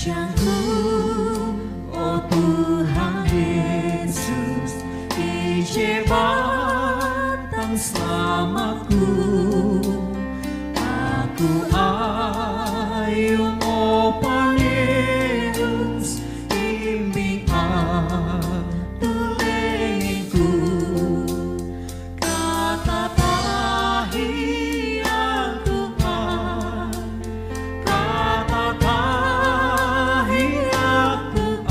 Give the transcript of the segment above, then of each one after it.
panjangku, oh Tuhan Yesus, ije batang selamatku. Aku ayung oh panenus, bimbing aku lengku. Kata tahi aku kata tahi aku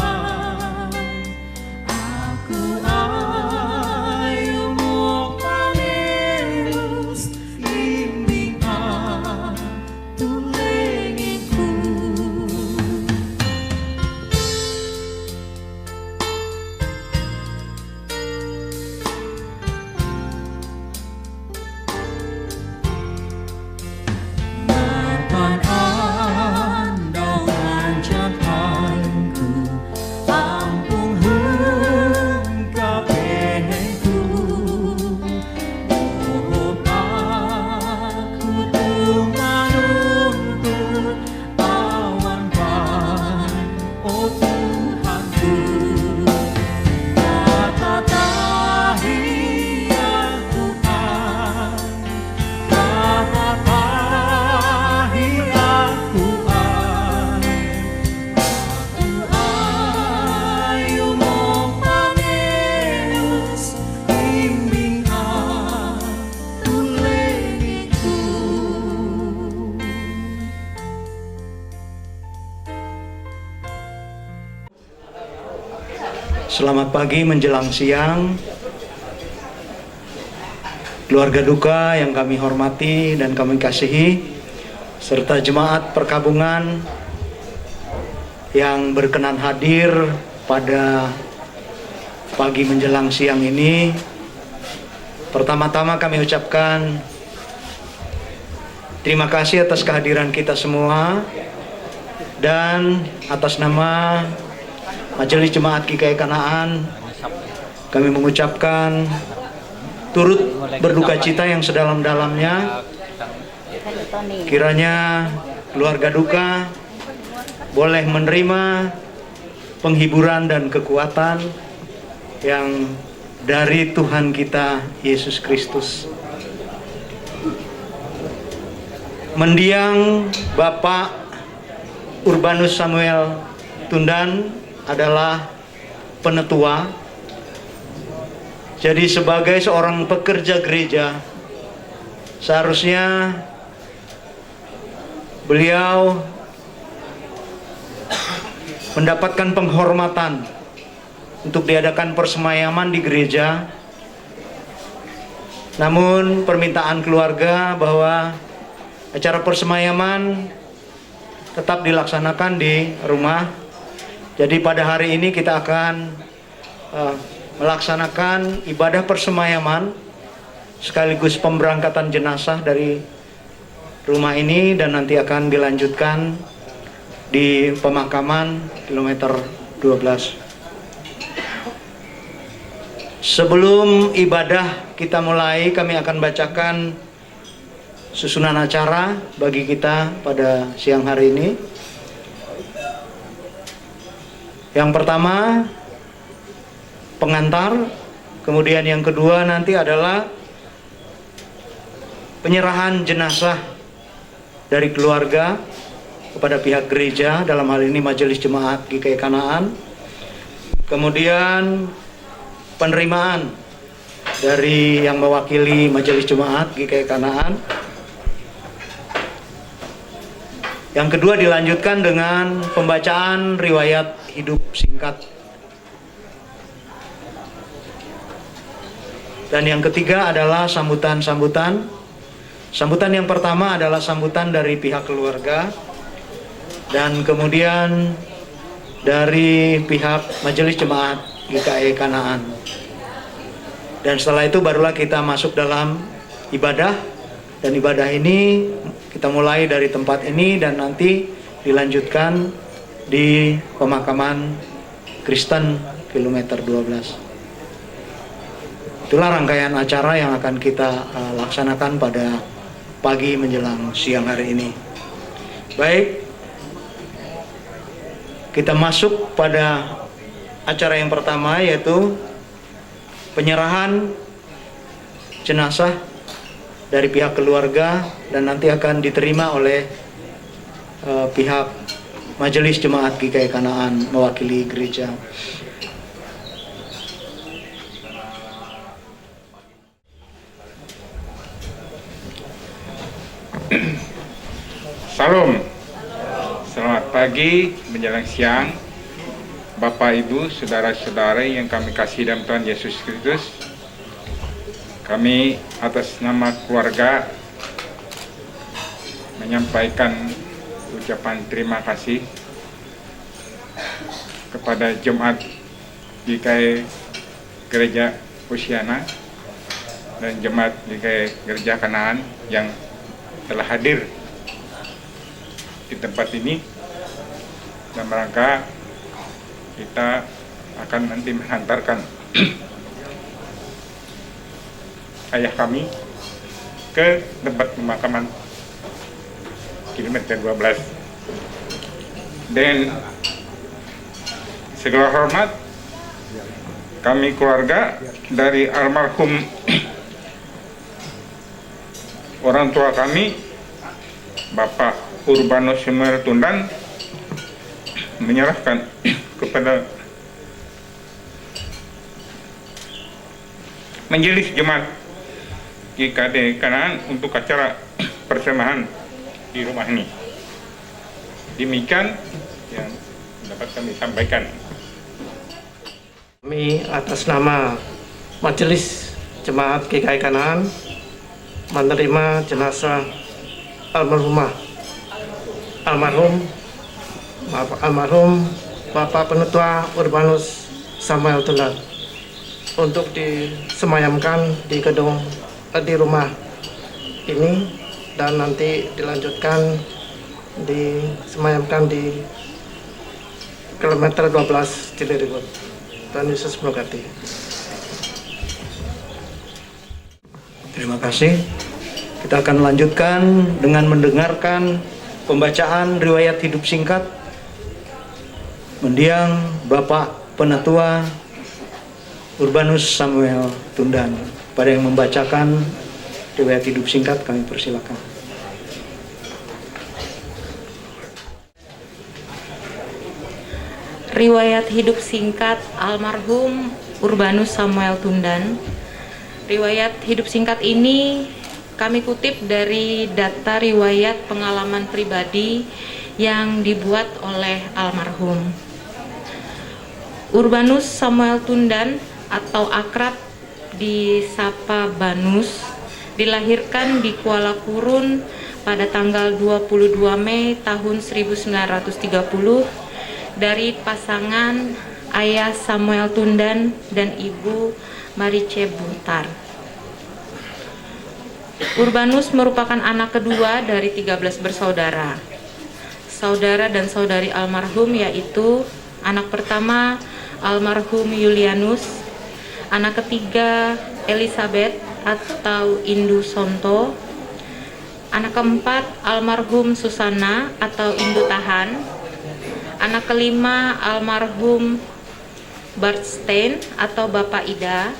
ayung oh panenus, bimbing aku lengku. Mapan andau panjangkanku, ampun kabehku. Mohon aku tumanuntut awan pan, oh Tuhanku. Kata tahi aku kata tahi aku ayung oh panenus, bimbing aku lengku. Selamat pagi menjelang siang, keluarga duka yang kami hormati dan kami kasihi, serta jemaat perkabungan yang berkenan hadir pada pagi menjelang siang ini. Pertama-tama kami ucapkan terima kasih atas kehadiran kita semua, dan atas nama Majelis Jemaat GKI Kanaan kami mengucapkan turut berduka cita yang sedalam-dalamnya. Kiranya keluarga duka boleh menerima penghiburan dan kekuatan yang dari Tuhan kita Yesus Kristus. Mendiang Bapak Urbanus Samuel Tundan adalah penetua. Jadi sebagai seorang pekerja gereja, seharusnya beliau mendapatkan penghormatan untuk diadakan persemayaman di gereja. Namun permintaan keluarga bahwa acara persemayaman tetap dilaksanakan di rumah. Jadi pada hari ini kita akan melaksanakan ibadah persemayaman sekaligus pemberangkatan jenazah dari rumah ini, dan nanti akan dilanjutkan di pemakaman kilometer 12. Sebelum ibadah kita mulai, kami akan bacakan susunan acara bagi kita pada siang hari ini. Yang pertama pengantar, kemudian yang kedua nanti adalah penyerahan jenazah dari keluarga kepada pihak gereja, dalam hal ini Majelis Jemaat GKI Kanaan. Kemudian penerimaan dari yang mewakili Majelis Jemaat GKI Kanaan. Yang kedua dilanjutkan dengan pembacaan riwayat hidup singkat. Dan yang ketiga adalah sambutan-sambutan. Sambutan yang pertama adalah sambutan dari pihak keluarga, dan kemudian dari pihak Majelis Jemaat GKI Kanaan. Dan setelah itu barulah kita masuk dalam ibadah. Dan ibadah ini kita mulai dari tempat ini dan nanti dilanjutkan di pemakaman Kristen kilometer 12. Itulah rangkaian acara yang akan kita laksanakan pada pagi menjelang siang hari ini. Baik, kita masuk pada acara yang pertama, yaitu penyerahan jenazah dari pihak keluarga dan nanti akan diterima oleh pihak Majelis Jemaat GKI Kanaan mewakili gereja. Salam, selamat pagi menjelang siang, Bapak Ibu, saudara-saudara yang kami kasih dalam Tuhan Yesus Kristus. Kami atas nama keluarga menyampaikan ucapan terima kasih kepada Jemaat GKI Gereja Hosiana dan Jemaat GKI Gereja Kanaan yang telah hadir di tempat ini dalam rangka kita akan nanti menghantarkan ayah kami ke tempat pemakaman kilometer 12. Dan segala hormat kami keluarga dari almarhum orang tua kami, Bapak Urbanus Samuel Tundan, menyerahkan kepada Majelis Jemaat GKI Kanaan untuk acara persemahan di rumah ini. Demikian yang dapat kami sampaikan. Kami atas nama Majelis Jemaat GKI Kanaan menerima jenazah almarhum Bapak Penutua Urbanus Samuel Tundan untuk disemayamkan di rumah ini dan nanti dilanjutkan disemayamkan di kilometer 12 Ciliribut. Tuhan Yesus memberkati. Terima kasih. Kita akan lanjutkan dengan mendengarkan pembacaan riwayat hidup singkat mendiang Bapak Penatua Urbanus Samuel Tundan. Pada yang membacakan riwayat hidup singkat kami persilakan. Riwayat hidup singkat almarhum Urbanus Samuel Tundan. Riwayat hidup singkat ini kami kutip dari data riwayat pengalaman pribadi yang dibuat oleh almarhum. Urbanus Samuel Tundan atau akrab disapa Banus dilahirkan di Kuala Kurun pada tanggal 22 Mei tahun 1930 dari pasangan ayah Samuel Tundan dan ibu Marice Buntar. Urbanus merupakan anak kedua dari 13 bersaudara. Saudara dan saudari almarhum yaitu anak pertama almarhum Julianus, anak ketiga Elizabeth atau Indu Sonto, anak keempat almarhum Susana atau Indu Tahan, anak kelima almarhum Bartstein atau Bapak Ida,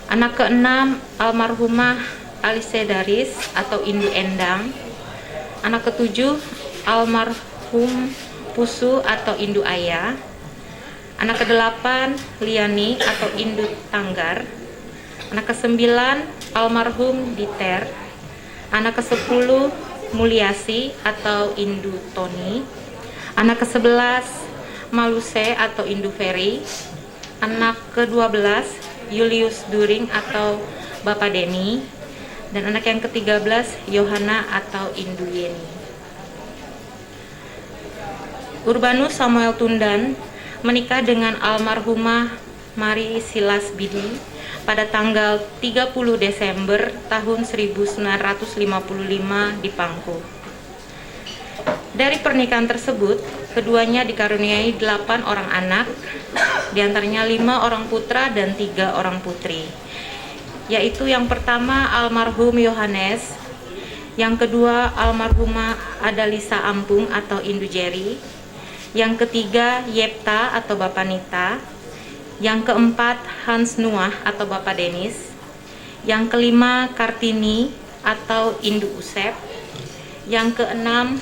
anak keenam almarhumah Alice Daris atau Indu Endang, anak ketujuh almarhum Pusu atau Indu Ayah, anak kedelapan Liani atau Indu Tanggar, anak kesembilan almarhum Diter, anak ke-10 Mulyasi atau Indu Toni, anak ke-11 Maluse atau Indu Ferry, anak ke-12 Julius During atau Bapak Deni, dan anak yang ke-13 Yohana atau Indu Yeni. Urbanus Samuel Tundan menikah dengan almarhumah Mari Silas Bidi pada tanggal 30 Desember tahun 1955 di Pangku. Dari pernikahan tersebut, keduanya dikaruniai 8 orang anak, diantaranya 5 orang putra dan 3 orang putri, yaitu yang pertama almarhum Yohanes, yang kedua almarhumah Adalisa Ampung atau Indu Jerry, Yang ketiga, Yepta atau Bapak Nita. Yang keempat, Hans Nuah atau Bapak Denis. Yang kelima, Kartini atau Indu Usep. Yang keenam,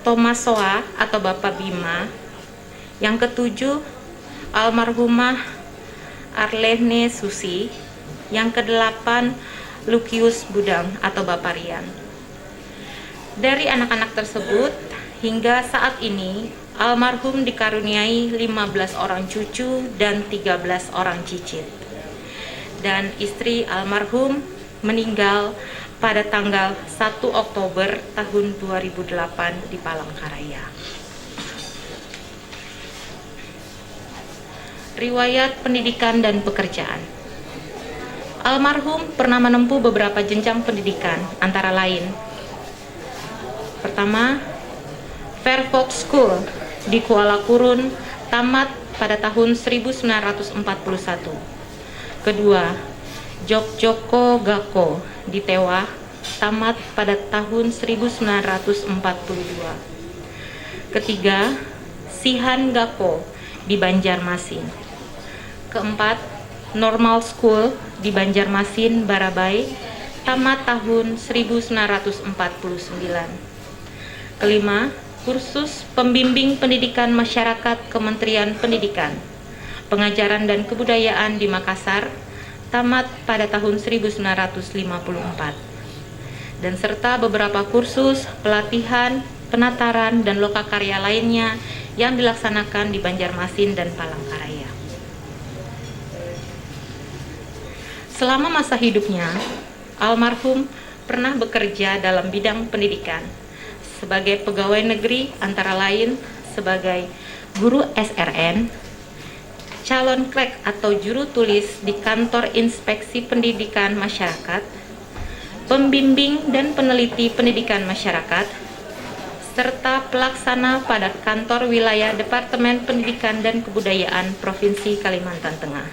Thomas Soa atau Bapak Bima. Yang ketujuh, almarhumah Arlene Susi. Yang kedelapan, Lukius Budang atau Bapak Rian. Dari anak-anak tersebut, hingga saat ini almarhum dikaruniai 15 orang cucu dan 13 orang cicit. Dan istri almarhum meninggal pada tanggal 1 Oktober tahun 2008 di Palangkaraya. Riwayat pendidikan dan pekerjaan. Almarhum pernah menempuh beberapa jenjang pendidikan, antara lain: pertama, Fairfax School di Kuala Kurun, tamat pada tahun 1941. Kedua, Jokjoko Gakko di Tewa, tamat pada tahun 1942. Ketiga, Sihan Gakko di Banjarmasin. Keempat, Normal School di Banjarmasin, Barabai, tamat tahun 1949. Kelima, Kursus Pembimbing Pendidikan Masyarakat Kementerian Pendidikan, Pengajaran dan Kebudayaan di Makassar, tamat pada tahun 1954. Dan serta beberapa kursus, pelatihan, penataran, dan lokakarya lainnya yang dilaksanakan di Banjarmasin dan Palangkaraya. Selama masa hidupnya, almarhum pernah bekerja dalam bidang pendidikan sebagai pegawai negeri, antara lain sebagai guru SRN, calon klek atau juru tulis di Kantor Inspeksi Pendidikan Masyarakat, pembimbing dan peneliti pendidikan masyarakat, serta pelaksana pada Kantor Wilayah Departemen Pendidikan dan Kebudayaan Provinsi Kalimantan Tengah.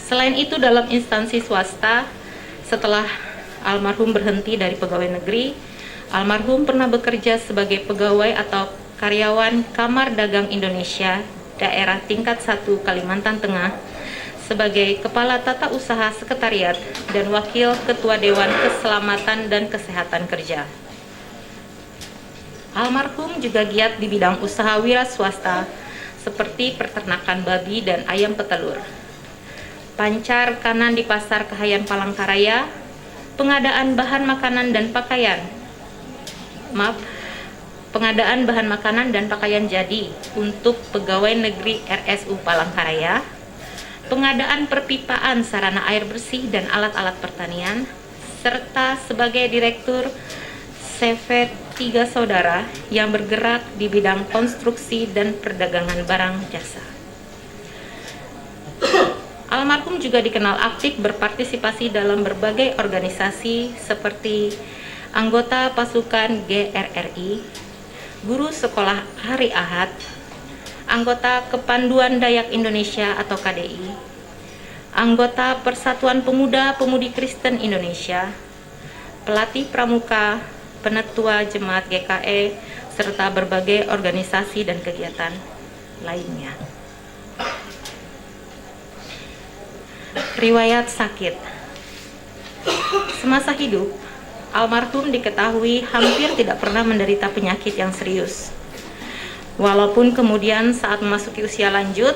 Selain itu, dalam instansi swasta, setelah almarhum berhenti dari pegawai negeri, almarhum pernah bekerja sebagai pegawai atau karyawan Kamar Dagang Indonesia Daerah Tingkat 1 Kalimantan Tengah sebagai Kepala Tata Usaha Sekretariat dan Wakil Ketua Dewan Keselamatan dan Kesehatan Kerja. Almarhum juga giat di bidang usaha wira swasta seperti peternakan babi dan ayam petelur, pancar kanan di Pasar Kahayan Palangkaraya, pengadaan bahan makanan dan pakaian jadi untuk pegawai negeri RSU Palangkaraya, pengadaan perpipaan sarana air bersih dan alat-alat pertanian, serta sebagai direktur CV 3 Saudara yang bergerak di bidang konstruksi dan perdagangan barang jasa. Almarhum juga dikenal aktif berpartisipasi dalam berbagai organisasi seperti anggota pasukan GRRI, guru sekolah hari Ahad, anggota Kepanduan Dayak Indonesia atau KDI, anggota Persatuan Pemuda-Pemudi Kristen Indonesia, pelatih pramuka, penetua jemaat GKE, serta berbagai organisasi dan kegiatan lainnya. Riwayat sakit. Semasa hidup, almarhum diketahui hampir tidak pernah menderita penyakit yang serius. Walaupun kemudian saat memasuki usia lanjut,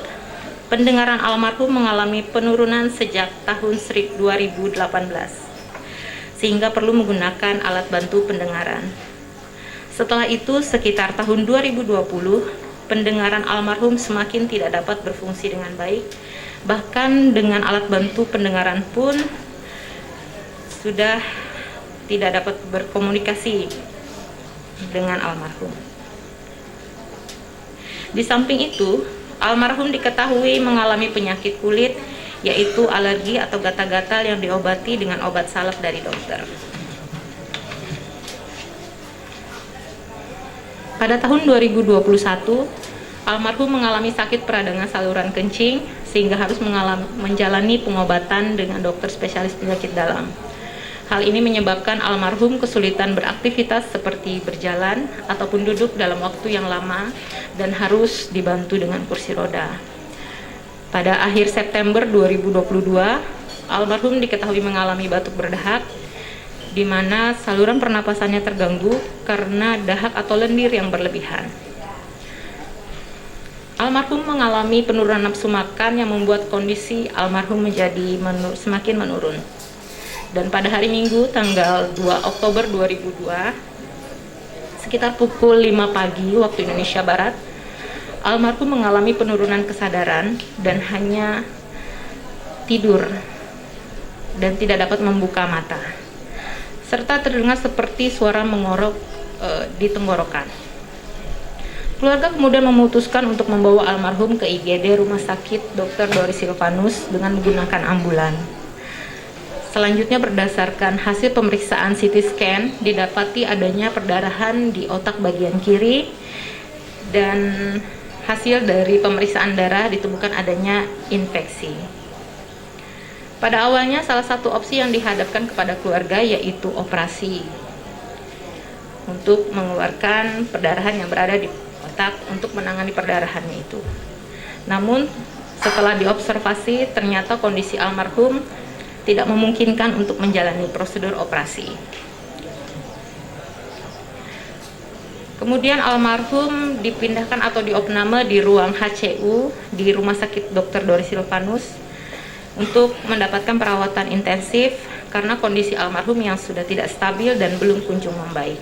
pendengaran almarhum mengalami penurunan sejak tahun 2018, sehingga perlu menggunakan alat bantu pendengaran. Setelah itu, sekitar tahun 2020, pendengaran almarhum semakin tidak dapat berfungsi dengan baik. Bahkan dengan alat bantu pendengaran pun sudah tidak dapat berkomunikasi dengan almarhum. Di samping itu, almarhum diketahui mengalami penyakit kulit, yaitu alergi atau gatal-gatal yang diobati dengan obat salep dari dokter. Pada tahun 2021, almarhum mengalami sakit peradangan saluran kencing sehingga harus menjalani pengobatan dengan dokter spesialis penyakit dalam. Hal ini menyebabkan almarhum kesulitan beraktivitas seperti berjalan ataupun duduk dalam waktu yang lama dan harus dibantu dengan kursi roda. Pada akhir September 2022, almarhum diketahui mengalami batuk berdahak, di mana saluran pernapasannya terganggu karena dahak atau lendir yang berlebihan. Almarhum mengalami penurunan nafsu makan yang membuat kondisi almarhum menjadi semakin menurun. Dan pada hari Minggu tanggal 2 Oktober 2002, sekitar pukul 5 pagi waktu Indonesia Barat, almarhum mengalami penurunan kesadaran dan hanya tidur dan tidak dapat membuka mata, serta terdengar seperti suara mengorok di tenggorokan. Keluarga kemudian memutuskan untuk membawa almarhum ke IGD Rumah Sakit Dr. Doris Silvanus dengan menggunakan ambulan. Selanjutnya berdasarkan hasil pemeriksaan CT scan didapati adanya perdarahan di otak bagian kiri, dan hasil dari pemeriksaan darah ditemukan adanya infeksi. Pada awalnya salah satu opsi yang dihadapkan kepada keluarga yaitu operasi untuk mengeluarkan perdarahan yang berada di otak untuk menangani perdarahannya itu. Namun setelah diobservasi ternyata kondisi almarhum tidak memungkinkan untuk menjalani prosedur operasi. Kemudian almarhum dipindahkan atau diopname di ruang HCU di Rumah Sakit Dr. Doris Silvanus untuk mendapatkan perawatan intensif karena kondisi almarhum yang sudah tidak stabil dan belum kunjung membaik.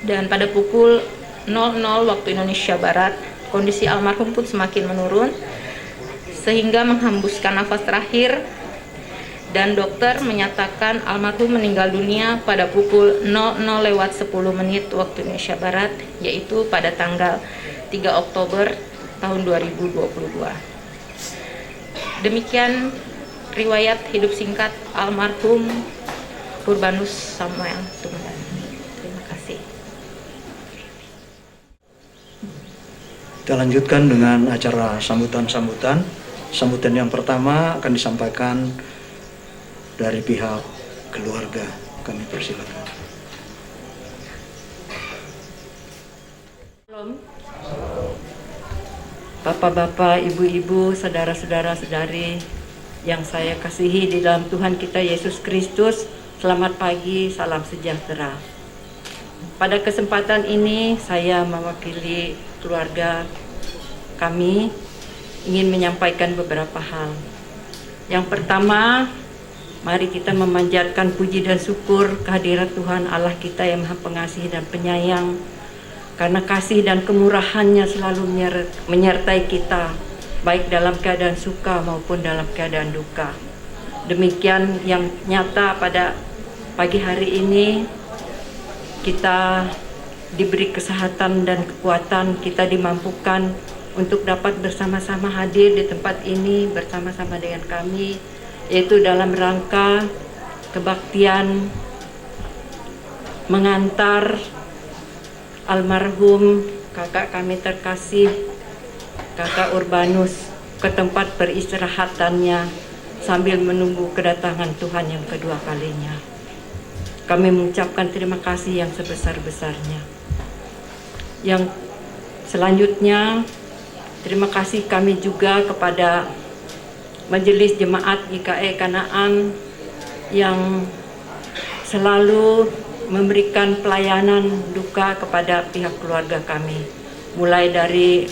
Dan pada pukul 00 waktu Indonesia Barat, kondisi almarhum pun semakin menurun sehingga menghembuskan nafas terakhir, dan dokter menyatakan almarhum meninggal dunia pada pukul 00:10 waktu Indonesia Barat, yaitu pada tanggal 3 Oktober tahun 2022. Demikian riwayat hidup singkat almarhum Urbanus Samuel Tundan. Terima kasih. Kita lanjutkan dengan acara sambutan-sambutan. Sambutan yang pertama akan disampaikan dari pihak keluarga. Kami persilakan. Bapak-bapak, ibu-ibu, saudara-saudara-saudari yang saya kasihi di dalam Tuhan kita Yesus Kristus, selamat pagi, salam sejahtera. Pada kesempatan ini saya mewakili keluarga kami ingin menyampaikan beberapa hal. Yang pertama, mari kita memanjatkan puji dan syukur kehadirat Tuhan Allah kita yang Maha Pengasih dan Penyayang, karena kasih dan kemurahan-Nya selalu menyertai kita, baik dalam keadaan suka maupun dalam keadaan duka. Demikian yang nyata pada pagi hari ini, kita diberi kesehatan dan kekuatan, kita dimampukan untuk dapat bersama-sama hadir di tempat ini bersama-sama dengan kami, yaitu dalam rangka kebaktian mengantar almarhum kakak kami terkasih, kakak Urbanus, ke tempat peristirahatannya sambil menunggu kedatangan Tuhan yang kedua kalinya. Kami mengucapkan terima kasih yang sebesar-besarnya. Yang selanjutnya, terima kasih kami juga kepada Majelis Jemaat GKI Kanaan yang selalu memberikan pelayanan duka kepada pihak keluarga kami, mulai dari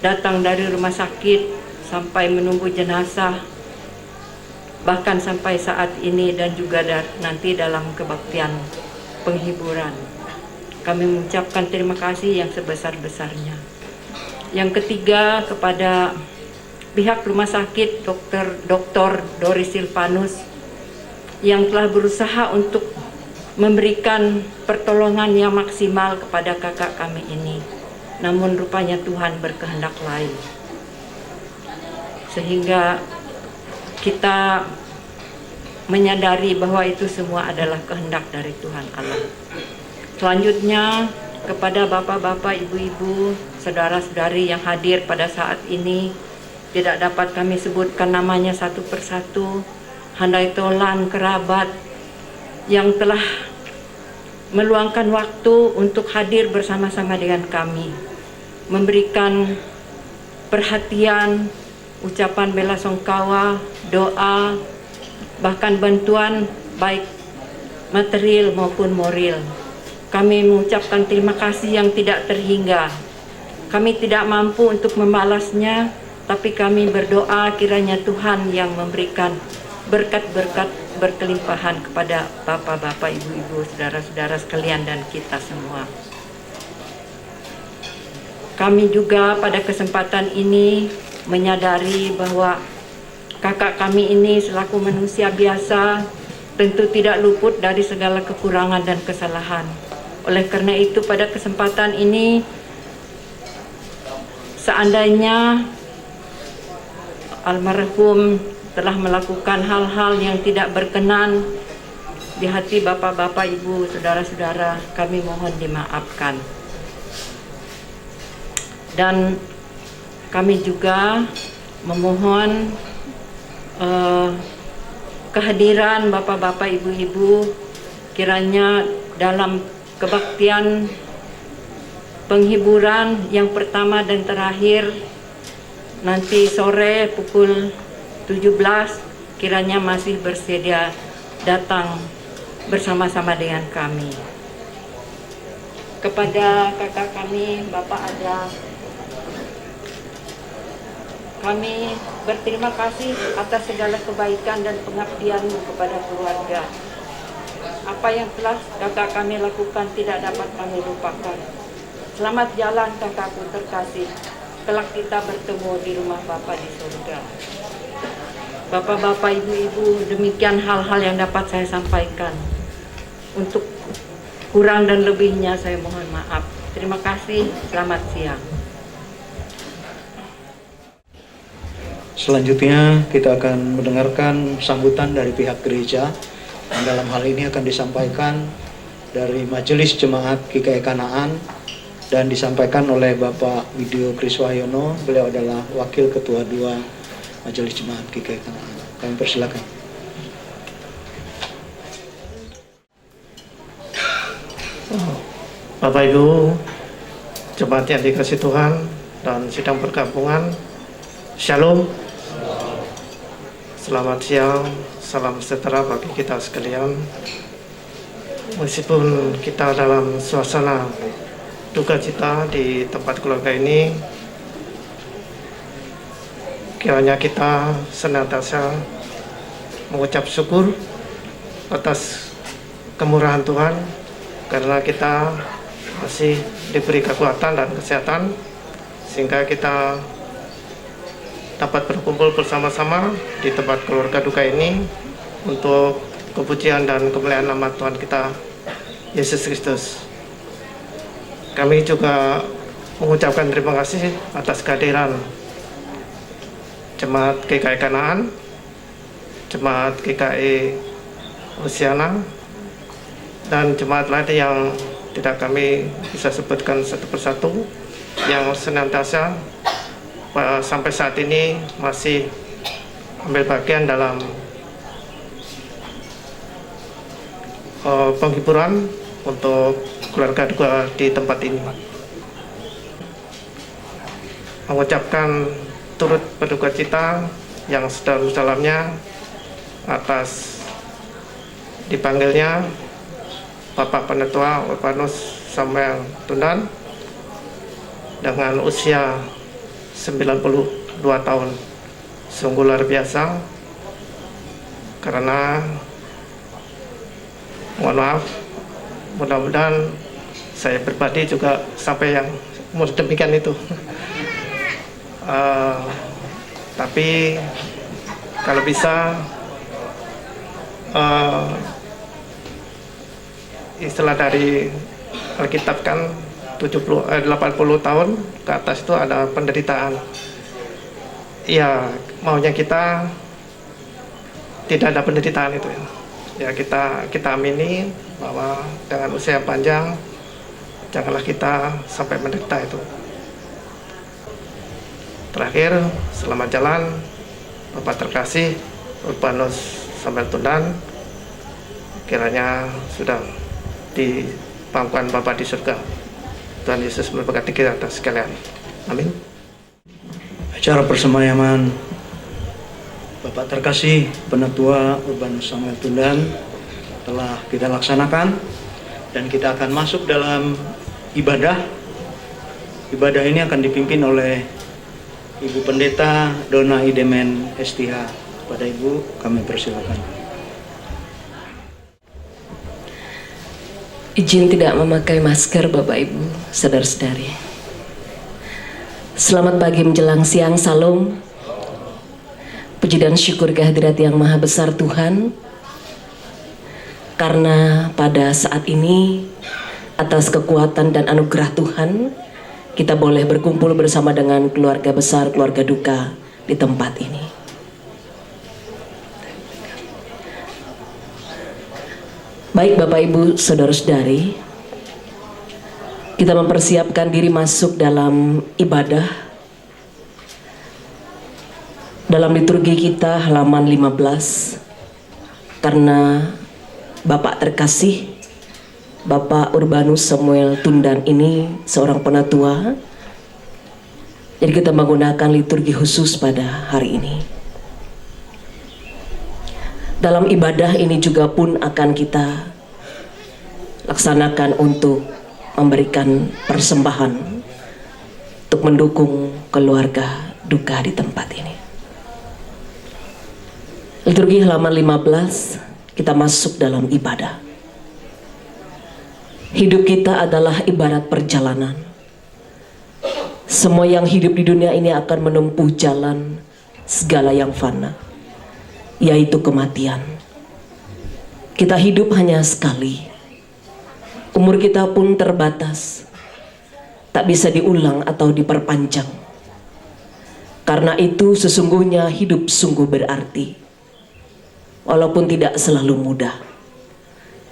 datang dari rumah sakit sampai menunggu jenazah, bahkan sampai saat ini dan juga nanti dalam kebaktian penghiburan. Kami mengucapkan terima kasih yang sebesar-besarnya. Yang ketiga, kepada pihak rumah sakit Dr. Doris Silvanus yang telah berusaha untuk memberikan pertolongan yang maksimal kepada kakak kami ini. Namun rupanya Tuhan berkehendak lain, sehingga kita menyadari bahwa itu semua adalah kehendak dari Tuhan Allah. Selanjutnya, kepada bapak-bapak, ibu-ibu, saudara-saudari yang hadir pada saat ini, tidak dapat kami sebutkan namanya satu persatu, handai tolan, kerabat yang telah meluangkan waktu untuk hadir bersama-sama dengan kami, memberikan perhatian, ucapan bela sungkawa, doa, bahkan bantuan baik material maupun moral. Kami mengucapkan terima kasih yang tidak terhingga. Kami tidak mampu untuk membalasnya, tapi kami berdoa kiranya Tuhan yang memberikan berkat-berkat berkelimpahan kepada bapak-bapak, ibu-ibu, saudara-saudara sekalian dan kita semua. Kami juga pada kesempatan ini menyadari bahwa kakak kami ini selaku manusia biasa tentu tidak luput dari segala kekurangan dan kesalahan. Oleh karena itu pada kesempatan ini, seandainya almarhum telah melakukan hal-hal yang tidak berkenan di hati bapak-bapak, ibu, saudara-saudara, kami mohon dimaafkan. Dan kami juga memohon kehadiran bapak-bapak, ibu-ibu kiranya dalam kebaktian penghiburan yang pertama dan terakhir nanti sore pukul 17 kiranya masih bersedia datang bersama-sama dengan kami. Kepada kakak kami, Bapak Ada, kami berterima kasih atas segala kebaikan dan pengabdianmu kepada keluarga. Apa yang telah kakak kami lakukan tidak dapat kami lupakan. Selamat jalan kakakku terkasih. Kelak kita bertemu di rumah Bapak di surga. Bapak-bapak, ibu-ibu, demikian hal-hal yang dapat saya sampaikan. Untuk kurang dan lebihnya saya mohon maaf. Terima kasih. Selamat siang. Selanjutnya kita akan mendengarkan sambutan dari pihak gereja. Dan dalam hal ini akan disampaikan dari Majelis Jemaat GKI Kanaan dan disampaikan oleh Bapak Widyo Kriswahyono. Beliau adalah Wakil Ketua 2 Majelis Jemaat GKI Kanaan. Kami persilakan. Bapak Ibu, jemaat yang dikasihi Tuhan dan sidang perkampungan, Shalom. Selamat siang, salam sejahtera bagi kita sekalian. Meskipun kita dalam suasana duka cita di tempat keluarga ini, kiranya kita senantiasa mengucap syukur atas kemurahan Tuhan, karena kita masih diberi kekuatan dan kesehatan sehingga kita dapat berkumpul bersama-sama di tempat keluarga duka ini untuk kepujian dan kemuliaan nama Tuhan kita Yesus Kristus. Kami juga mengucapkan terima kasih atas kehadiran Jemaat GKI Kanaan, Jemaat GKI Oceana, dan jemaat lain yang tidak kami bisa sebutkan satu persatu yang senantiasa sampai saat ini masih ambil bagian dalam penghiburan untuk keluarga duka di tempat ini. Mengucapkan turut berduka cita yang sedalam-dalamnya atas dipanggilnya Bapak Penetua Urbanus Samuel Tundan dengan usia 92 tahun. Sungguh luar biasa, karena mohon maaf, mudah-mudahan saya pribadi juga sampai yang demikian itu. Tapi kalau bisa istilah dari Alkitab kan 80 tahun ke atas itu ada penderitaan. Ya, maunya kita tidak ada penderitaan itu. Ya, kita amini bahwa dengan usia panjang janganlah kita sampai menderita itu. Terakhir, selamat jalan Bapak terkasih Urbanus Samuel Tundan kiranya sudah di pangkuan Bapa di surga. Tuhan Yesus memberkati kita sekalian. Amin. Acara persemayaman Bapak terkasih Penatua Urbanus Samuel Tundan telah kita laksanakan dan kita akan masuk dalam ibadah. Ibadah ini akan dipimpin oleh Ibu Pendeta Dona Idemen STH. Pada Ibu kami persilakan. Izin tidak memakai masker Bapak Ibu, saudara-saudari. Selamat pagi menjelang siang, salam. Puji dan syukur kehadirat yang maha besar Tuhan. Karena pada saat ini atas kekuatan dan anugerah Tuhan, kita boleh berkumpul bersama dengan keluarga besar, keluarga duka di tempat ini. Baik Bapak Ibu, saudara-saudari, kita mempersiapkan diri masuk dalam ibadah. Dalam liturgi kita halaman 15, karena Bapak terkasih Bapak Urbanus Samuel Tundan ini seorang penatua, jadi kita menggunakan liturgi khusus pada hari ini. Dalam ibadah ini juga pun akan kita laksanakan untuk memberikan persembahan untuk mendukung keluarga duka di tempat ini. Liturgi halaman 15, kita masuk dalam ibadah. Hidup kita adalah ibarat perjalanan. Semua yang hidup di dunia ini akan menempuh jalan segala yang fana, yaitu kematian. Kita hidup hanya sekali. Umur kita pun terbatas, tak bisa diulang atau diperpanjang. Karena itu sesungguhnya hidup sungguh berarti, walaupun tidak selalu mudah.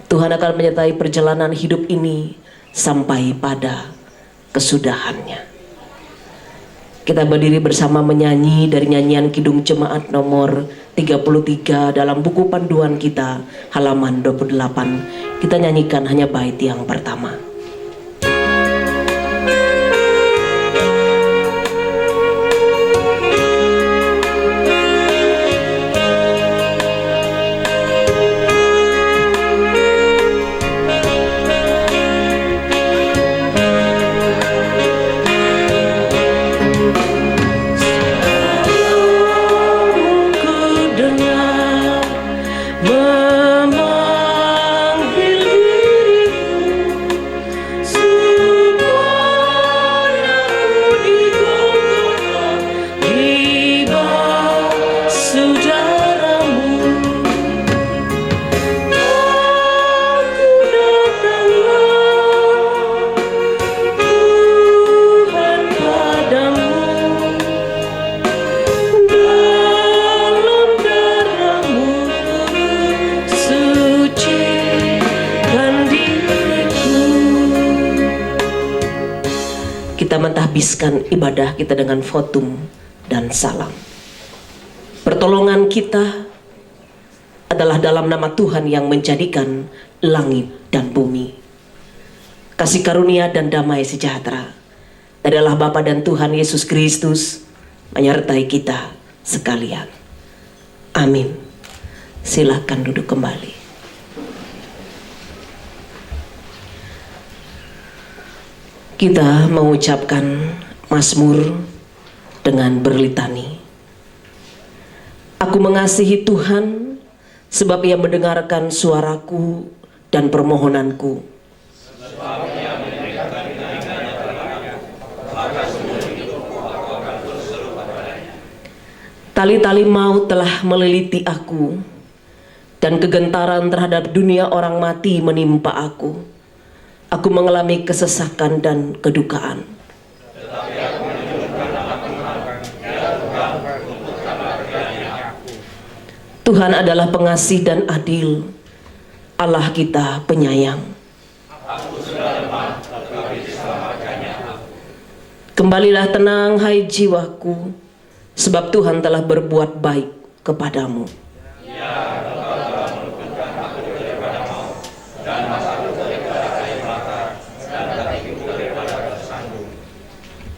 Tuhan akan menyertai perjalanan hidup ini sampai pada kesudahannya. Kita berdiri bersama menyanyi dari nyanyian Kidung Jemaat nomor 33 dalam buku panduan kita halaman 28. Kita nyanyikan hanya bait yang pertama. Kita mentahbiskan ibadah kita dengan votum dan salam. Pertolongan kita adalah dalam nama Tuhan yang menjadikan langit dan bumi. Kasih karunia dan damai sejahtera adalah Bapa dan Tuhan Yesus Kristus menyertai kita sekalian. Amin. Silakan duduk kembali. Kita mengucapkan Mazmur dengan berlitani. Aku mengasihi Tuhan sebab Ia mendengarkan suaraku dan permohonanku. Tali-tali maut telah meliliti aku, dan kegentaran terhadap dunia orang mati menimpa aku. Aku mengalami kesesakan dan kedukaan. Tuhan adalah pengasih dan adil, Allah kita penyayang. Kembalilah tenang hai jiwaku, sebab Tuhan telah berbuat baik kepadamu.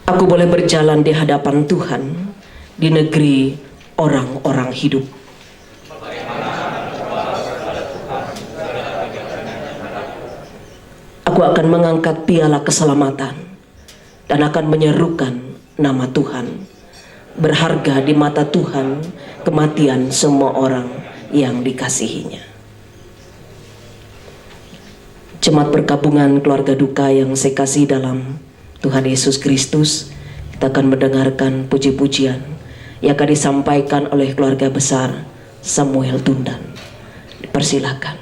Aku boleh berjalan di hadapan Tuhan di negeri orang-orang hidup. Aku akan mengangkat piala keselamatan dan akan menyerukan nama Tuhan. Berharga di mata Tuhan kematian semua orang yang dikasihinya. Jemaat perkabungan keluarga duka yang saya kasih dalam Tuhan Yesus Kristus, kita akan mendengarkan puji-pujian yang akan disampaikan oleh keluarga besar Samuel Tundan. Dipersilakan.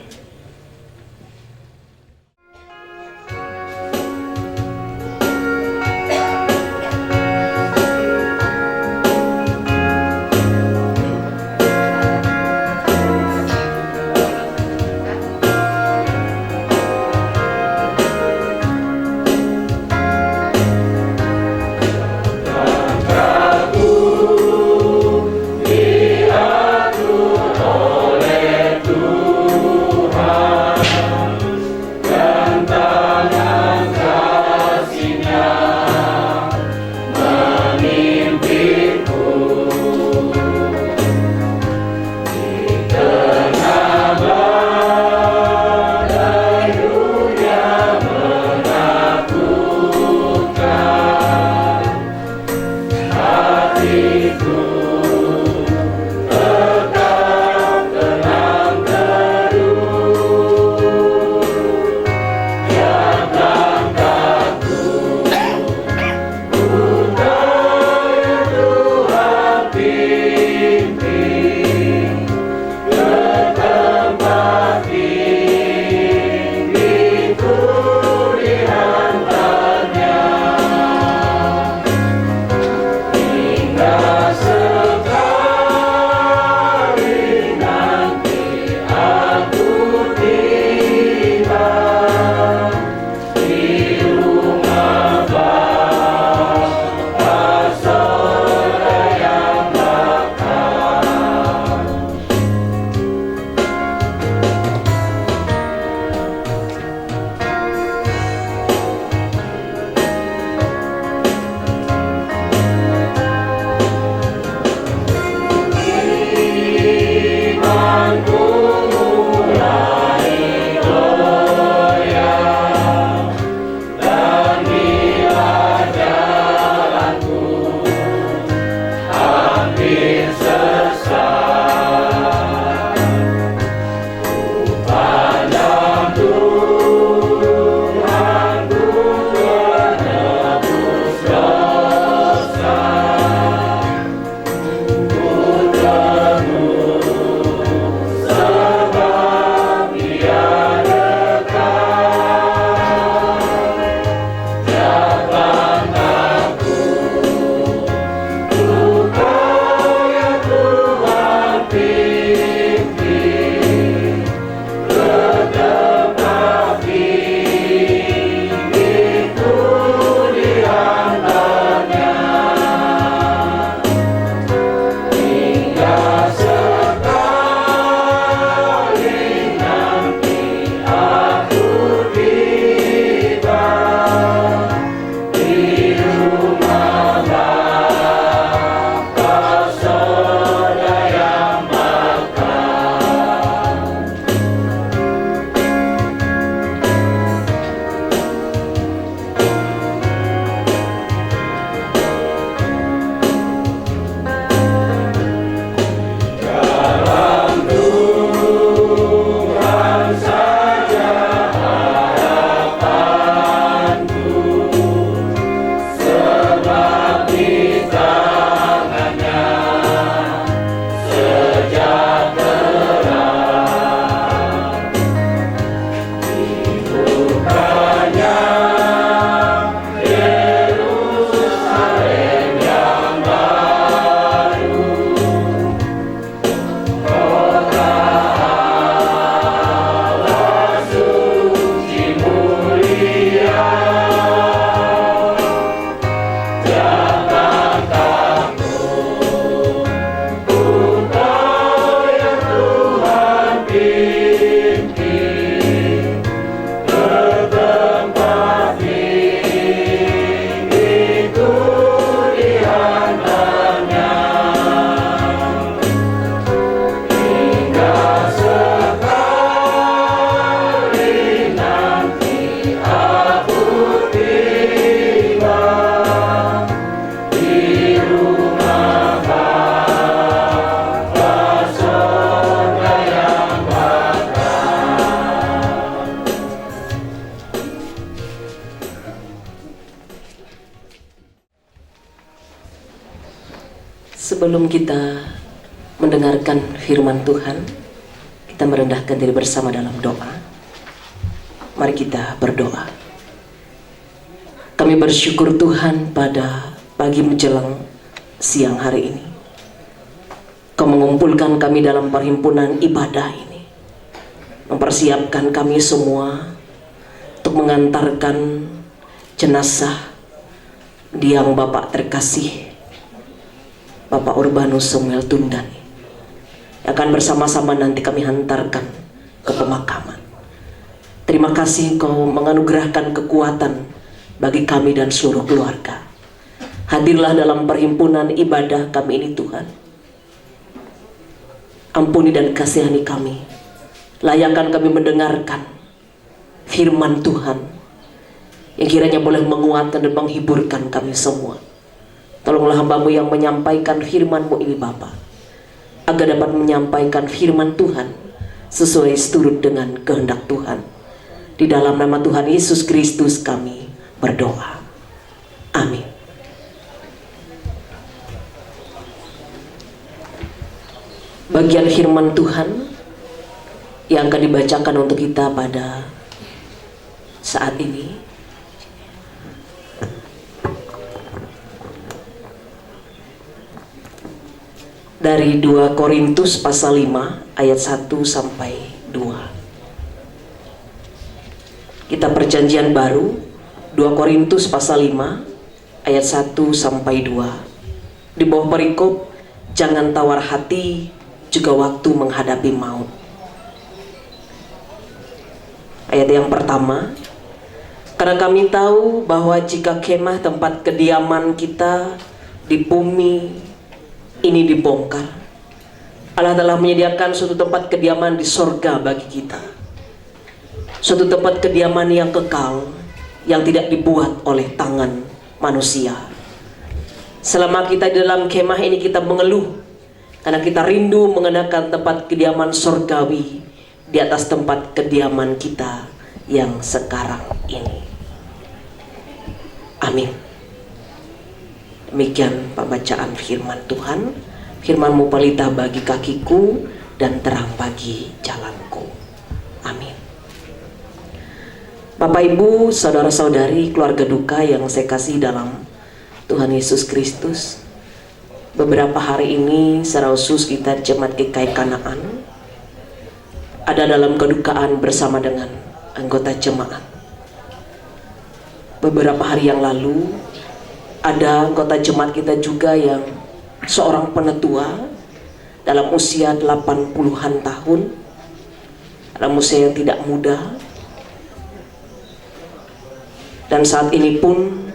Diatur oleh Tuhan. Sebelum kita mendengarkan firman Tuhan, kita merendahkan diri bersama dalam doa. Mari kita berdoa. Kami bersyukur Tuhan pada pagi menjelang siang hari ini. Kau mengumpulkan kami dalam perhimpunan ibadah ini, mempersiapkan kami semua untuk mengantarkan jenazah diang Bapak terkasih Bapak Urbanus Samuel Tundan, yang akan bersama-sama nanti kami hantarkan ke pemakaman. Terima kasih Kau menganugerahkan kekuatan bagi kami dan seluruh keluarga. Hadirlah dalam perhimpunan ibadah kami ini Tuhan. Ampuni dan kasihani kami. Layakan kami mendengarkan firman Tuhan yang kiranya boleh menguatkan dan menghiburkan kami semua. Tolonglah hamba-Mu yang menyampaikan firman-Mu ini Bapa, agar dapat menyampaikan firman Tuhan sesuai seturut dengan kehendak Tuhan. Di dalam nama Tuhan Yesus Kristus kami berdoa. Amin. Bagian firman Tuhan yang akan dibacakan untuk kita pada saat ini dari 2 Korintus pasal 5 ayat 1 sampai 2. Kita perjanjian baru 2 Korintus pasal 5 ayat 1 sampai 2. Di bawah perikop jangan tawar hati juga waktu menghadapi maut. Ayat yang pertama, karena kami tahu bahwa jika kemah tempat kediaman kita di bumi ini dibongkar, Allah telah menyediakan suatu tempat kediaman di sorga bagi kita, suatu tempat kediaman yang kekal, yang tidak dibuat oleh tangan manusia. Selama kita di dalam kemah ini kita mengeluh karena kita rindu mengenakan tempat kediaman sorgawi di atas tempat kediaman kita yang sekarang ini. Amin. Demikian pembacaan firman Tuhan. Firman-Mu pelita bagi kakiku dan terang bagi jalanku. Amin. Bapak Ibu, saudara-saudari, keluarga duka yang saya kasih dalam Tuhan Yesus Kristus, beberapa hari ini secara khusus kita Jemaat GKI Kanaan ada dalam kedukaan bersama dengan anggota jemaat. Beberapa hari yang lalu ada anggota jemaat kita juga yang seorang penetua dalam usia 80-an tahun, dalam usia yang tidak muda, dan saat ini pun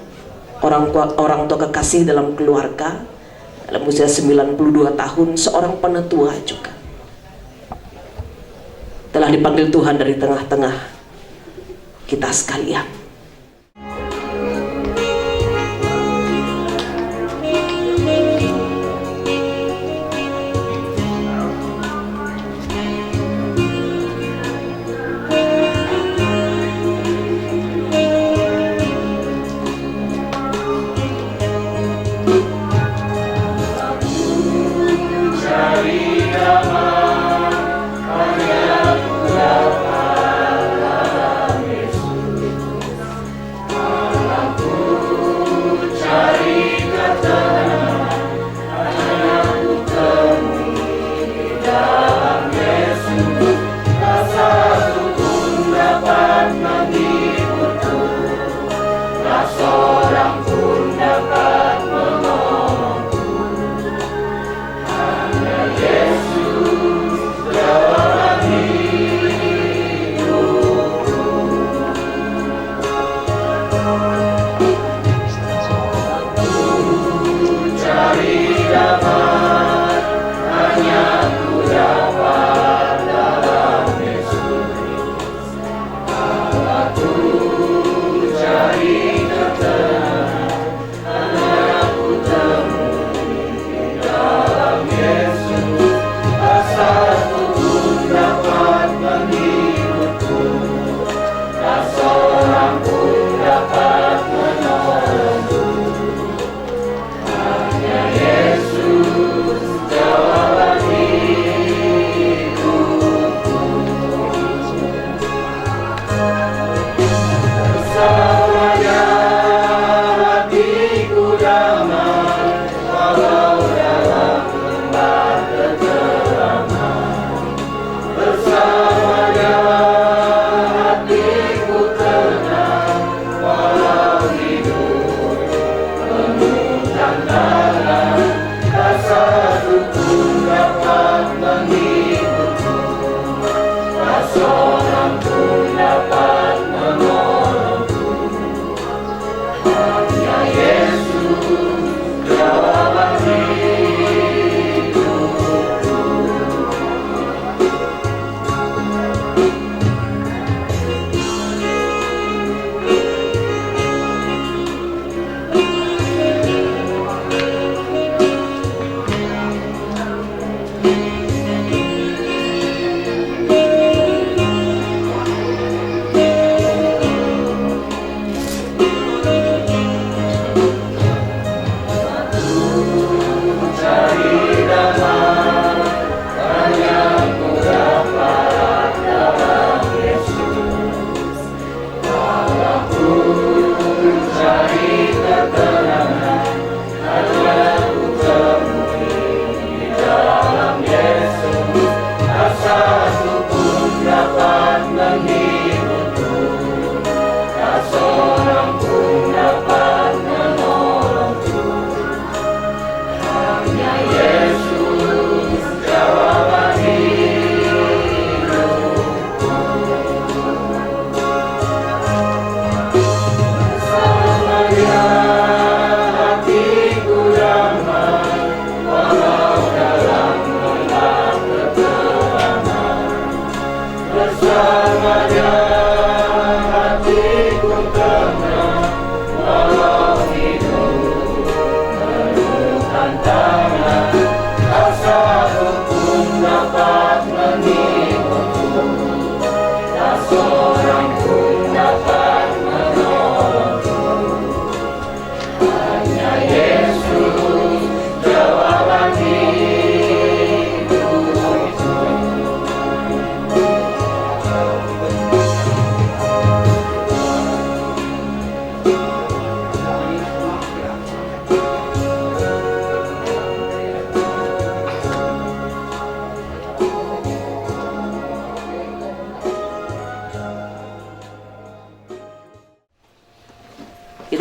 orang tua kekasih dalam keluarga dalam usia 92 tahun, seorang penetua juga telah dipanggil Tuhan dari tengah-tengah kita sekalian.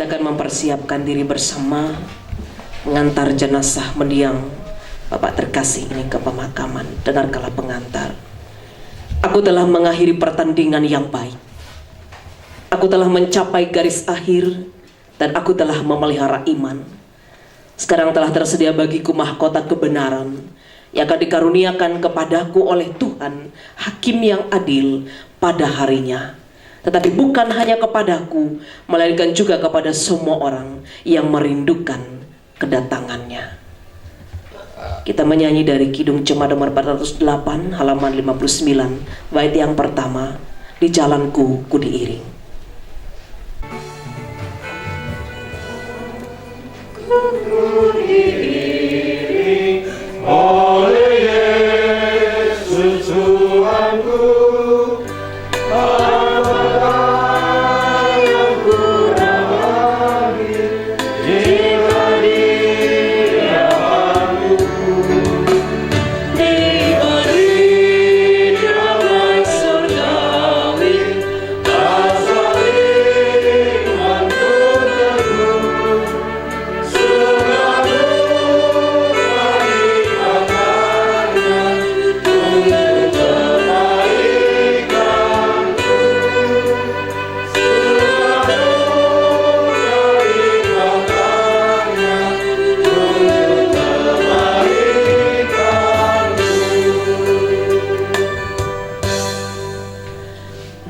akan mempersiapkan diri bersama mengantar jenazah mendiang Bapak terkasih ini ke pemakaman. Dengarkanlah pengantar. Aku telah mengakhiri pertandingan yang baik. Aku telah mencapai garis akhir dan aku telah memelihara iman. Sekarang telah tersedia bagiku mahkota kebenaran yang akan dikaruniakan kepadaku oleh Tuhan, Hakim yang adil pada harinya. Tetapi bukan hanya kepadaku, melainkan juga kepada semua orang yang merindukan kedatangannya. Kita menyanyi dari Kidung Jemaat nomor 408 halaman 59, bait yang pertama, Di Jalanku Ku Diiring. Ku diiring oleh Yesus Tuhanku, apakah yang kurang lagi jika Dia mampu diberi damai surgawi, asal iman teguh.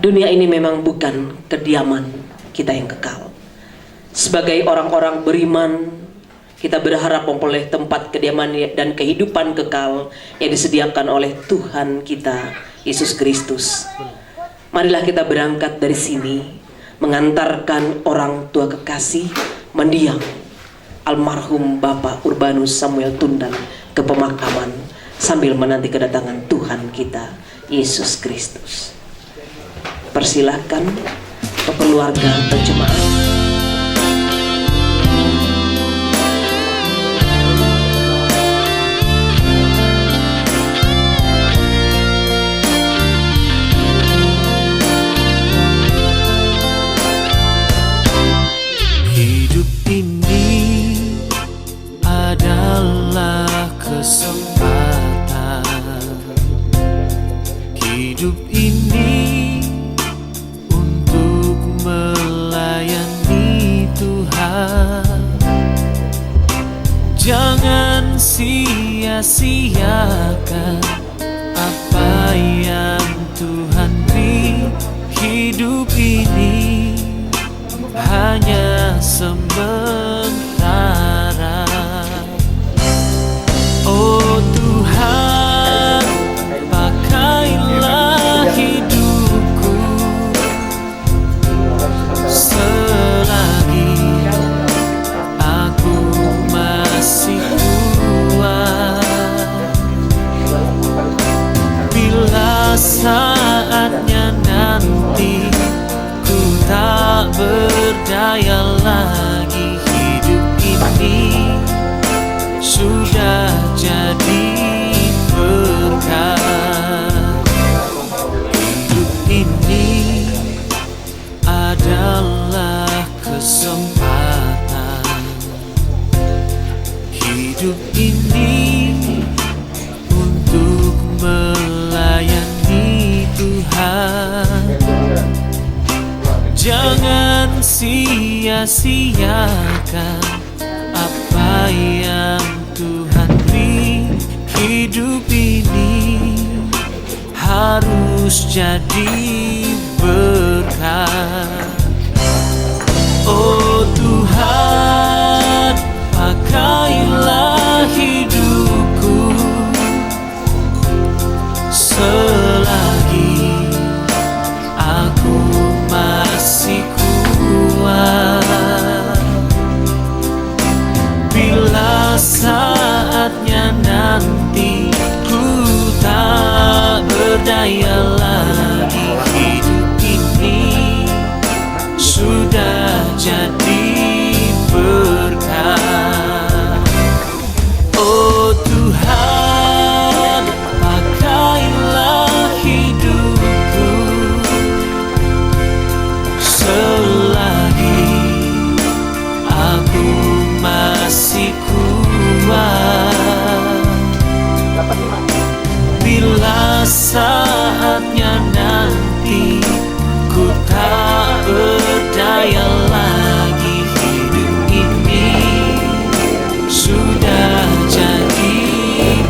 Dunia ini memang bukan kediaman kita yang kekal. Sebagai orang-orang beriman, kita berharap memperoleh tempat kediaman dan kehidupan kekal yang disediakan oleh Tuhan kita, Yesus Kristus. Marilah kita berangkat dari sini, mengantarkan orang tua kekasih mendiang almarhum Bapak Urbanus Samuel Tundan ke pemakaman sambil menanti kedatangan Tuhan kita, Yesus Kristus. Persilahkan keluarga berjemaat. Hidup ini adalah kesempatan. Hidup ini untuk melayani Tuhan. Jangan sia-siakan apa yang Tuhan beri. Hidup ini hanya sementara. Oh Tuhan, pakailah hidupku selagi aku masih kuat. Bila saatnya nanti ku tak berdaya lagi, hidup ini sudah jadi berkat. Hidup ini adalah kesempatan. Hidup ini untuk melayani Tuhan. Jangan sia-siakan apa yang Tuhan beri. Hidup ini harus jadi berkat. Oh Tuhan, pakailah hidupku selagi aku masih kuat. Bila saatnya nanti ku tak berdaya lagi, hidup ini saatnya nanti ku tak berdaya lagi. Hidup ini sudah jadi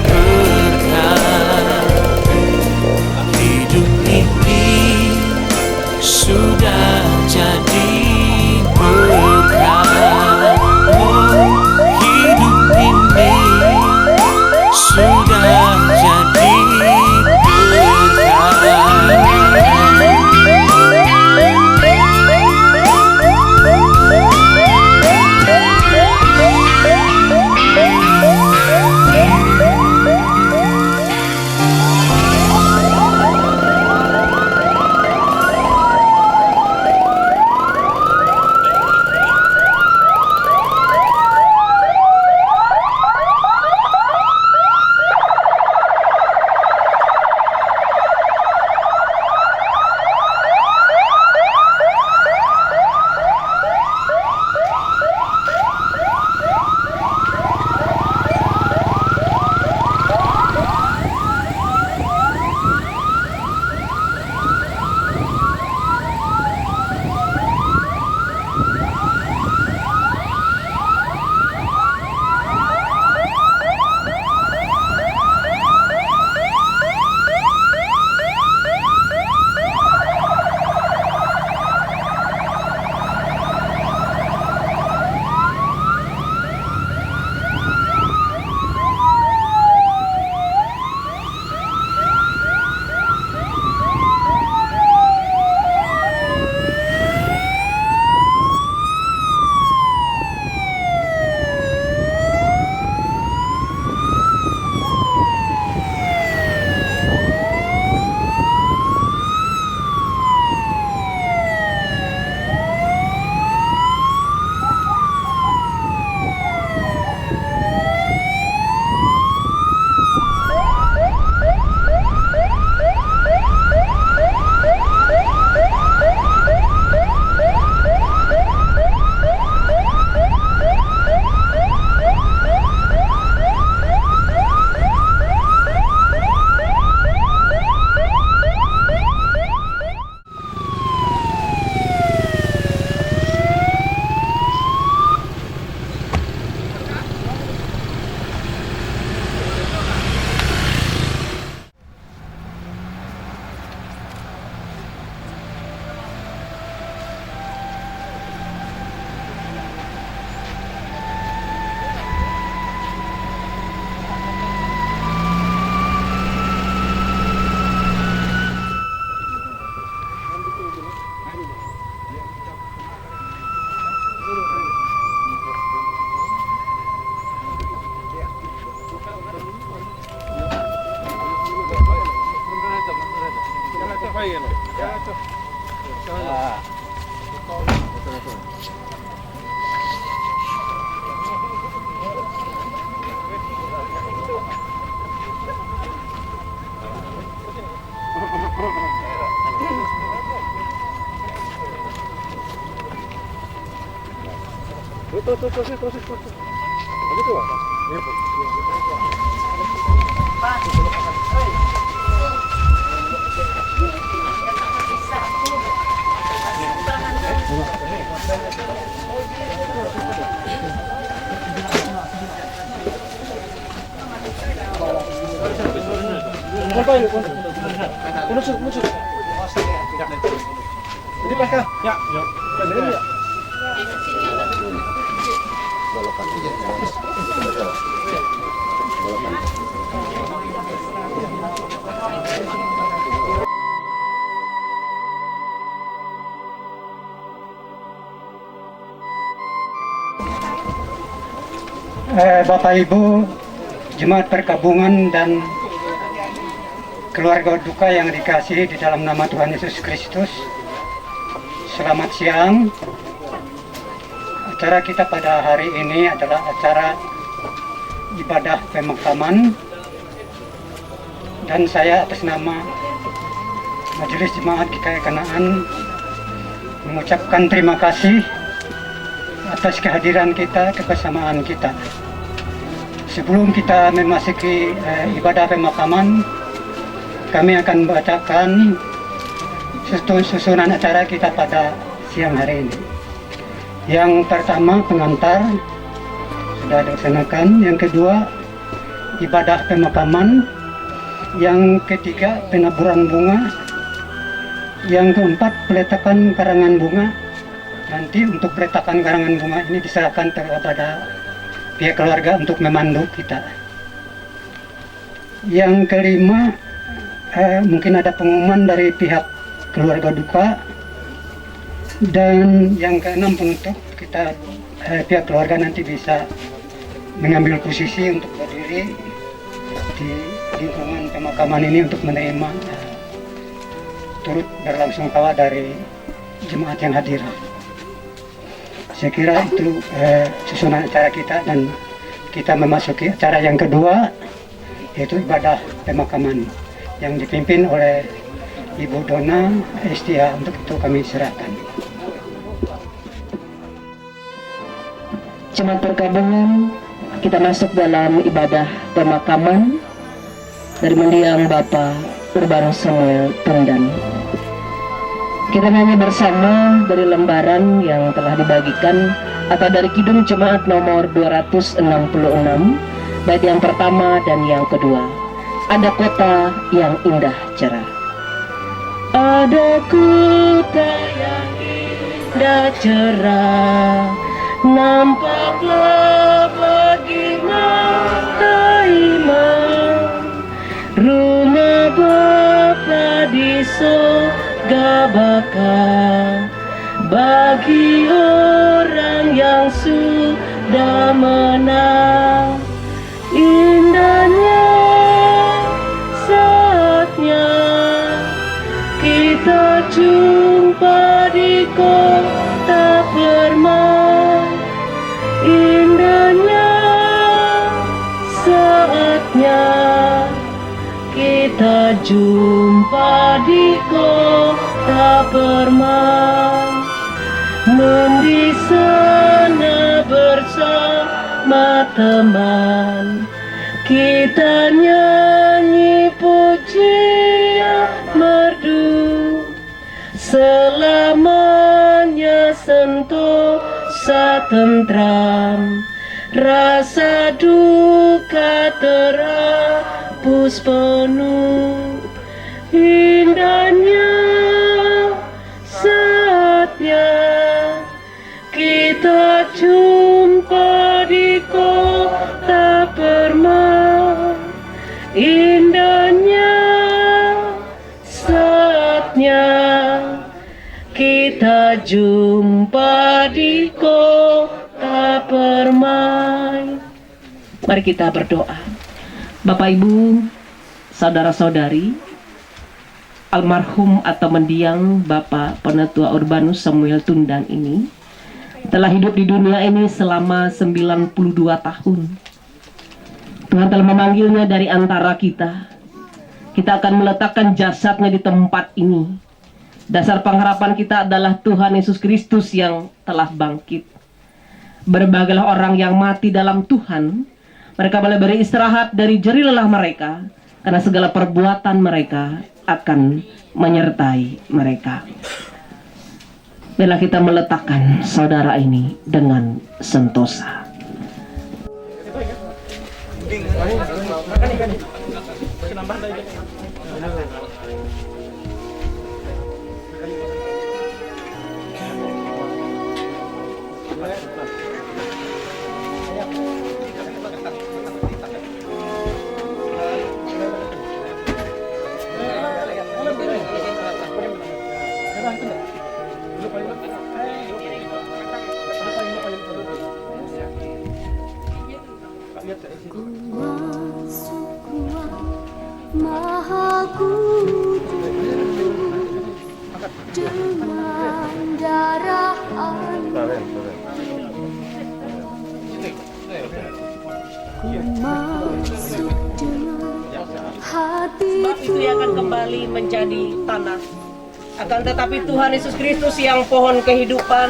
berkat. Hidup ini sudah jadi berkat. Oh, hidup ini sudah jadi Bapak Ibu Jemaat Perkabungan dan keluarga duka yang dikasihi di dalam nama Tuhan Yesus Kristus, selamat siang. Acara kita pada hari ini adalah acara ibadah pemakaman, dan saya atas nama Majelis Jemaat GKI Kanaan mengucapkan terima kasih atas kehadiran kita, kebersamaan kita. Sebelum kita memasuki ibadah pemakaman, kami akan bacakan susunan acara kita pada siang hari ini. Yang pertama pengantar sudah dilaksanakan, yang kedua ibadah pemakaman, yang ketiga penaburan bunga, yang keempat peletakan karangan bunga. Nanti untuk peletakan karangan bunga ini diserahkan kepada pihak keluarga untuk memandu kita. Yang kelima mungkin ada pengumuman dari pihak keluarga duka. Dan yang keenam penutup, kita pihak keluarga nanti bisa mengambil posisi untuk berdiri di lingkungan pemakaman ini untuk menerima turut berlangsung tawa dari jemaat yang hadir. Saya kira itu susunan acara kita, dan kita memasuki acara yang kedua, yaitu ibadah pemakaman yang dipimpin oleh Ibu Dona Estia. Untuk itu kami serahkan. Jemaat pergabungan, kita masuk dalam ibadah pemakaman dari mendiang Bapak Urbanus Samuel Tundan. Kita nyanyi bersama dari lembaran yang telah dibagikan atau dari Kidung Jemaat nomor 266, bait yang pertama dan yang kedua. Ada kota yang indah cerah. Ada kota yang indah cerah, nampaklah bagi mata iman, rumah Bapa di surga baka, bagi orang yang sudah menang. Indahnya saatnya kita jumpa di kota permai. Indahnya saatnya kita jumpa di kota permai, di sana bersama teman kita nyanyi pujian merdu, selamanya sentosa tentram, rasa duka terhapus penuh. Indahnya saatnya kita jumpa di kota permai. Indahnya saatnya kita jumpa di kota permai. Mari kita berdoa. Bapak Ibu, saudara-saudari, almarhum atau mendiang Bapak Penatua Urbanus Samuel Tundan ini telah hidup di dunia ini selama 92 tahun. Tuhan telah memanggilnya dari antara kita. Kita akan meletakkan jasadnya di tempat ini. Dasar pengharapan kita adalah Tuhan Yesus Kristus yang telah bangkit. Berbagailah orang yang mati dalam Tuhan. Mereka boleh beristirahat dari jerih lelah mereka, karena segala perbuatan mereka akan menyertai mereka. Bila kita meletakkan saudara ini dengan sentosa. Maha Kudus dengan darah Anak, ku masuk dengan hati Itu yang akan kembali menjadi tanah. Akan tetapi Tuhan Yesus Kristus yang pohon kehidupan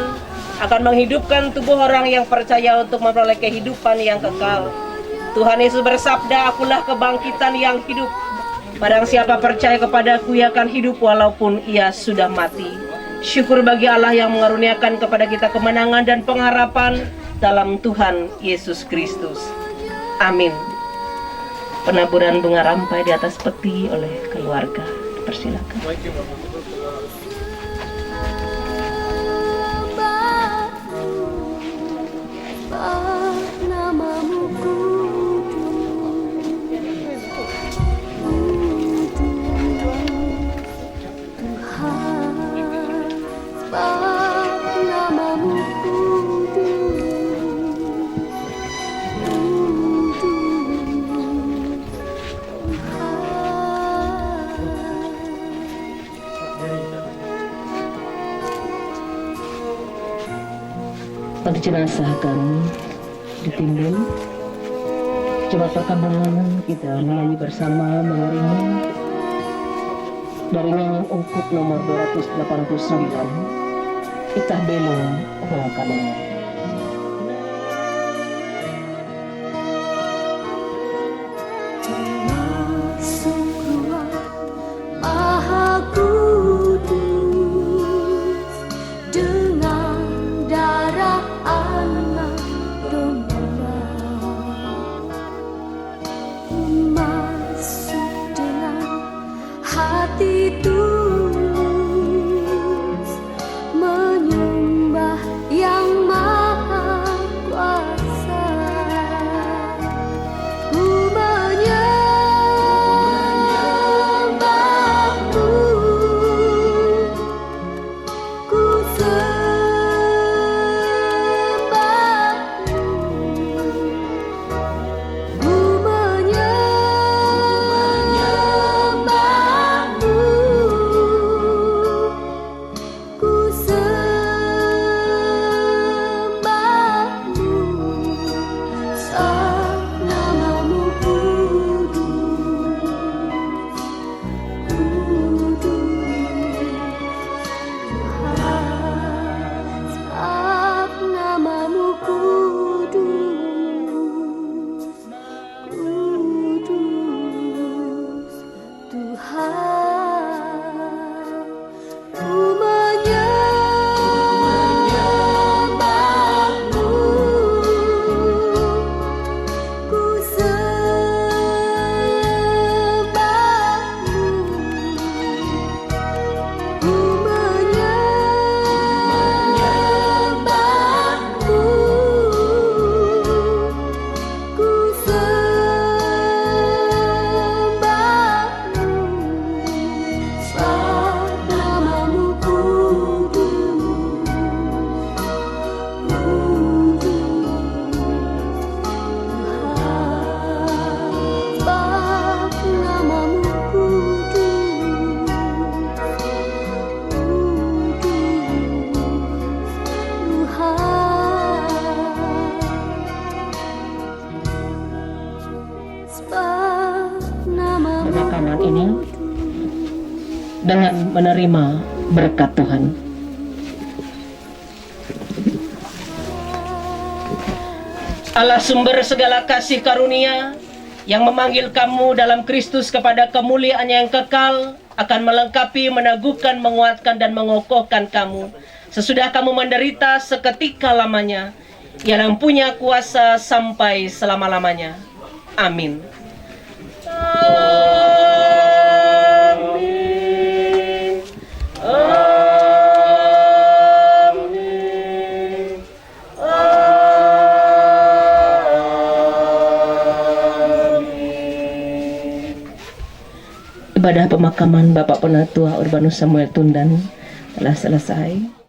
akan menghidupkan tubuh orang yang percaya untuk memperoleh kehidupan yang kekal. Tuhan Yesus bersabda, akulah kebangkitan yang hidup. Barang siapa percaya kepadaku, ia akan hidup walaupun ia sudah mati. Syukur bagi Allah yang mengaruniakan kepada kita kemenangan dan pengharapan dalam Tuhan Yesus Kristus. Amin. Penaburan bunga rampai di atas peti oleh keluarga. Persilakan. Namamu Pada jenazah kami ditimbun, coba perkembangan kita menyanyi bersama mengiringi dari nyanyian ungkup nomor 289, Itah Belum Wong Kalungan. masuk ruang Maha Kudus dengan darah anak domba, masuk dengan hati tulus menyembah yang maha kuasa. Ku menyembahmu, ku sembahmu, ku menyembahmu, ku sembahmu. Sah namamu kudus, kudus. Sah namamu kudus, kudus Tuhan. Ku menyembahmu, ku sembahmu, ku menyembahmu, ku sembahmu. Sah namamu kudus, kudus. Sah namamu kudus, kudus Tuhan. Sah namamu Pemakaman ini dengan menerima berkat Tuhan. Allah sumber segala kasih karunia yang memanggil kamu dalam Kristus kepada kemuliaan yang kekal akan melengkapi, meneguhkan, menguatkan dan mengokohkan kamu sesudah kamu menderita seketika lamanya. Ia yang punya kuasa sampai selama-lamanya. Amin. Amin. Amin. Ibadah pemakaman Bapak Penatua Urbanus Samuel Tundan telah selesai.